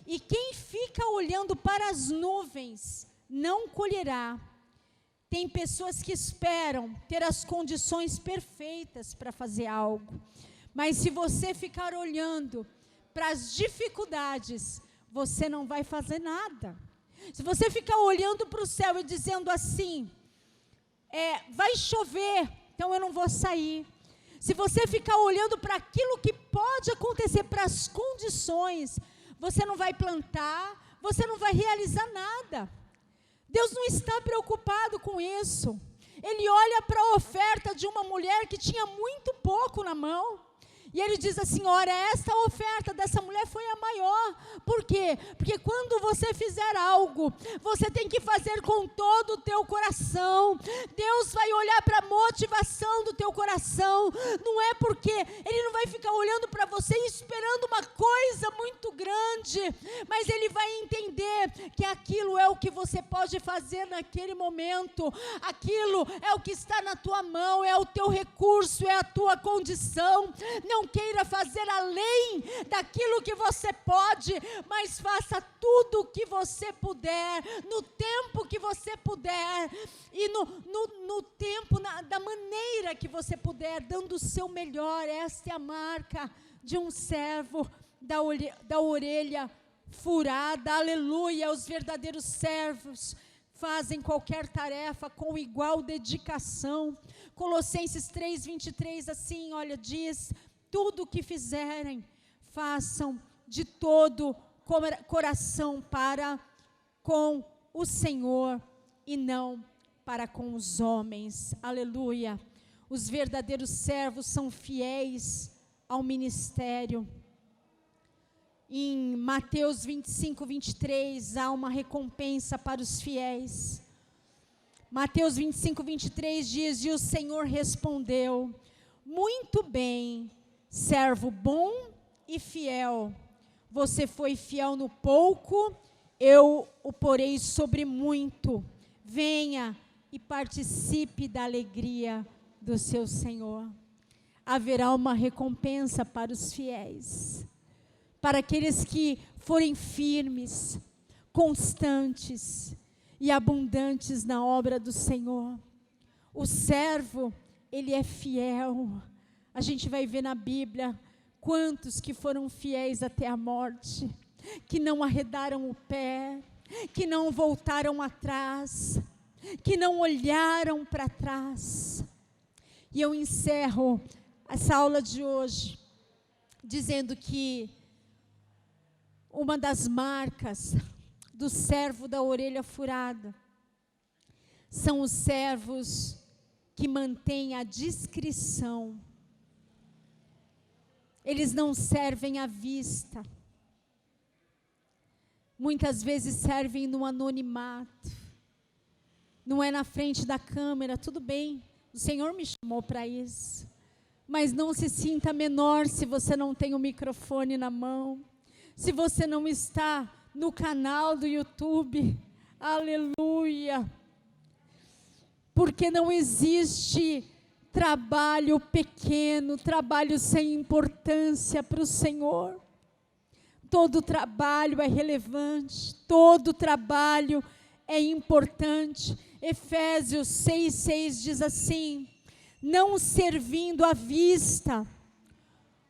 e quem fica olhando para as nuvens não colherá. Tem pessoas que esperam ter as condições perfeitas para fazer algo, mas se você ficar olhando para as dificuldades, você não vai fazer nada. Se você ficar olhando para o céu e dizendo assim, vai chover, então eu não vou sair. Se você ficar olhando para aquilo que pode acontecer, para as condições, você não vai plantar, você não vai realizar nada. Deus não está preocupado com isso. Ele olha para a oferta de uma mulher que tinha muito pouco na mão, e ele diz assim: olha, esta oferta dessa mulher foi a maior. Por quê? Porque quando você fizer algo, você tem que fazer com todo o teu coração. Deus vai olhar para a motivação do teu coração. Não é porque Ele não vai ficar olhando para você e esperando uma coisa muito grande, mas Ele vai entender que aquilo é o que você pode fazer naquele momento. Aquilo é o que está na tua mão, é o teu recurso, é a tua condição. Não queira fazer além daquilo que você pode, mas faça tudo o que você puder, no tempo que você puder, e no tempo, da maneira que você puder, dando o seu melhor. Esta é a marca de um servo da orelha furada. Aleluia. Os verdadeiros servos fazem qualquer tarefa com igual dedicação. Colossenses 3:23, assim, olha, diz: tudo o que fizerem, façam de todo coração para com o Senhor e não para com os homens. Aleluia. Os verdadeiros servos são fiéis ao ministério. Em Mateus 25:23, há uma recompensa para os fiéis. Mateus 25:23 diz: e o Senhor respondeu: muito bem, servo bom e fiel, você foi fiel no pouco, eu o porei sobre muito. Venha e participe da alegria do seu Senhor. Haverá uma recompensa para os fiéis. para aqueles que forem firmes, constantes e abundantes na obra do Senhor. O servo, ele é fiel. A gente vai ver na Bíblia quantos que foram fiéis até a morte, que não arredaram o pé, que não voltaram atrás, que não olharam para trás. E eu encerro essa aula de hoje dizendo que uma das marcas do servo da orelha furada são os servos que mantêm a discrição. Eles não servem à vista. Muitas vezes servem no anonimato. Não é na frente da câmera, tudo bem, o Senhor me chamou para isso. Mas não se sinta menor se você não tem o microfone na mão, se você não está no canal do YouTube, aleluia. Porque não existe trabalho pequeno, trabalho sem importância para o Senhor. Todo trabalho é relevante, todo trabalho é importante. Efésios 6:6 diz assim: não servindo à vista,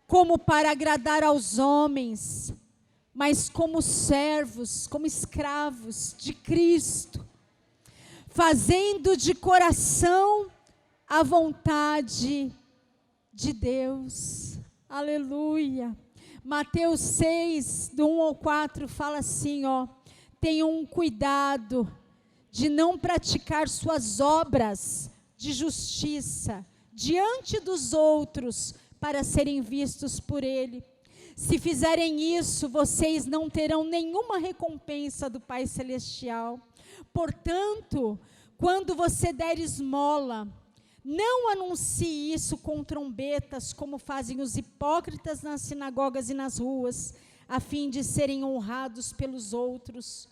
como para agradar aos homens, mas como servos, como escravos de Cristo, fazendo de coração a vontade de Deus. Aleluia. Mateus 6, do 1 ao 4, fala assim, tenham cuidado de não praticar suas obras de justiça diante dos outros para serem vistos por ele. Se fizerem isso, vocês não terão nenhuma recompensa do Pai Celestial. Portanto, quando você der esmola, não anuncie isso com trombetas, como fazem os hipócritas nas sinagogas e nas ruas, a fim de serem honrados pelos outros.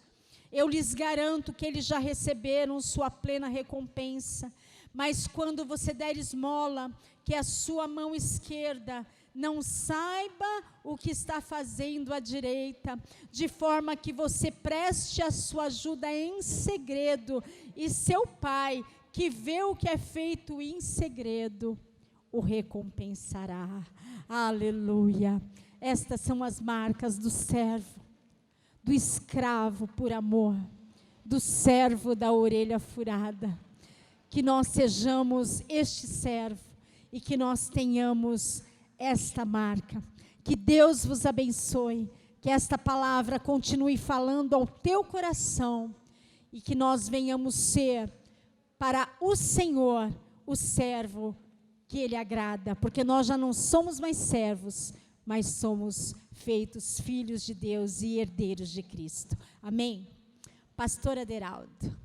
Eu lhes garanto que eles já receberam sua plena recompensa. Mas quando você der esmola, que a sua mão esquerda não saiba o que está fazendo a direita, de forma que você preste a sua ajuda em segredo, e seu Pai, que vê o que é feito em segredo, o recompensará. Aleluia. Estas são as marcas do servo, do escravo por amor, do servo da orelha furada. Que nós sejamos este servo e que nós tenhamos esta marca. Que Deus vos abençoe, que esta palavra continue falando ao teu coração e que nós venhamos ser para o Senhor o servo que Ele agrada, porque nós já não somos mais servos, mas somos feitos filhos de Deus e herdeiros de Cristo. Amém? Pastor Aderaldo.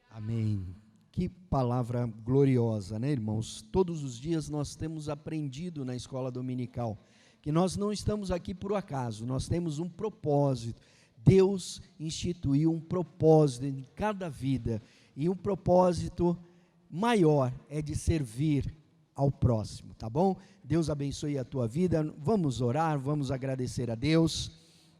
Amém. Que palavra gloriosa, né, irmãos? Todos os dias nós temos aprendido na escola dominical que nós não estamos aqui por acaso, nós temos um propósito. Deus instituiu um propósito em cada vida, e um propósito maior é de servir ao próximo, tá bom? Deus abençoe a tua vida. Vamos orar, vamos agradecer a Deus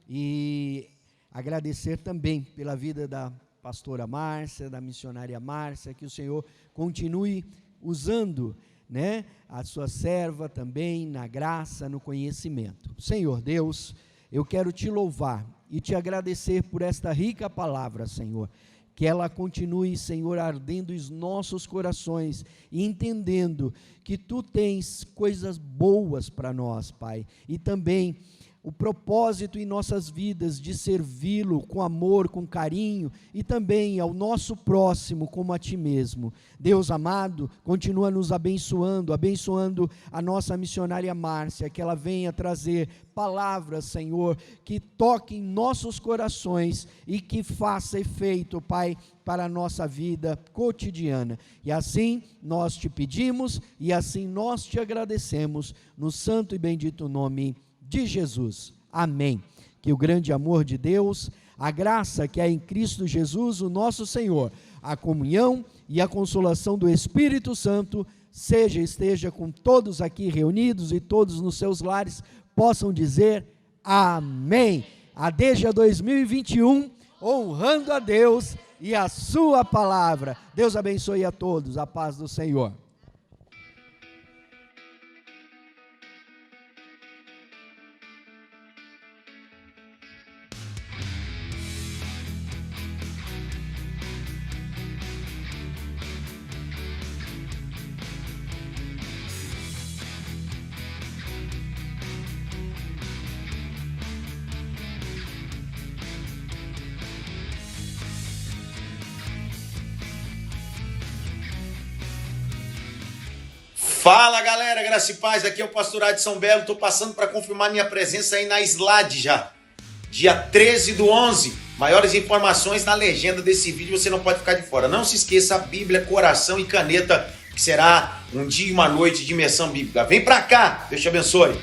e agradecer também pela vida da pastora Márcia, da missionária Márcia, que o Senhor continue usando, né, a sua serva também na graça, no conhecimento. Senhor Deus, eu quero te louvar e te agradecer por esta rica palavra, Senhor. Que ela continue, Senhor, ardendo os nossos corações e entendendo que Tu tens coisas boas para nós, Pai, e também o propósito em nossas vidas de servi-lo com amor, com carinho, e também ao nosso próximo como a Ti mesmo. Deus amado, continua nos abençoando a nossa missionária Márcia, que ela venha trazer palavras, Senhor, que toquem nossos corações e que faça efeito, Pai, para a nossa vida cotidiana. E assim nós te pedimos e assim nós te agradecemos, no santo e bendito nome de Jesus. Amém. Que o grande amor de Deus, a graça que é em Cristo Jesus, o nosso Senhor, a comunhão e a consolação do Espírito Santo esteja com todos aqui reunidos e todos nos seus lares possam dizer amém. A DEJA 2021, honrando a Deus e a sua palavra. Deus abençoe a todos, a paz do Senhor. Fala galera, graça e paz, aqui é o pastor Adi São Belo, estou passando para confirmar minha presença aí na SLAD já, dia 13/11, maiores informações na legenda desse vídeo, você não pode ficar de fora, não se esqueça, a Bíblia, coração e caneta, que será um dia e uma noite de imersão bíblica, vem para cá, Deus te abençoe.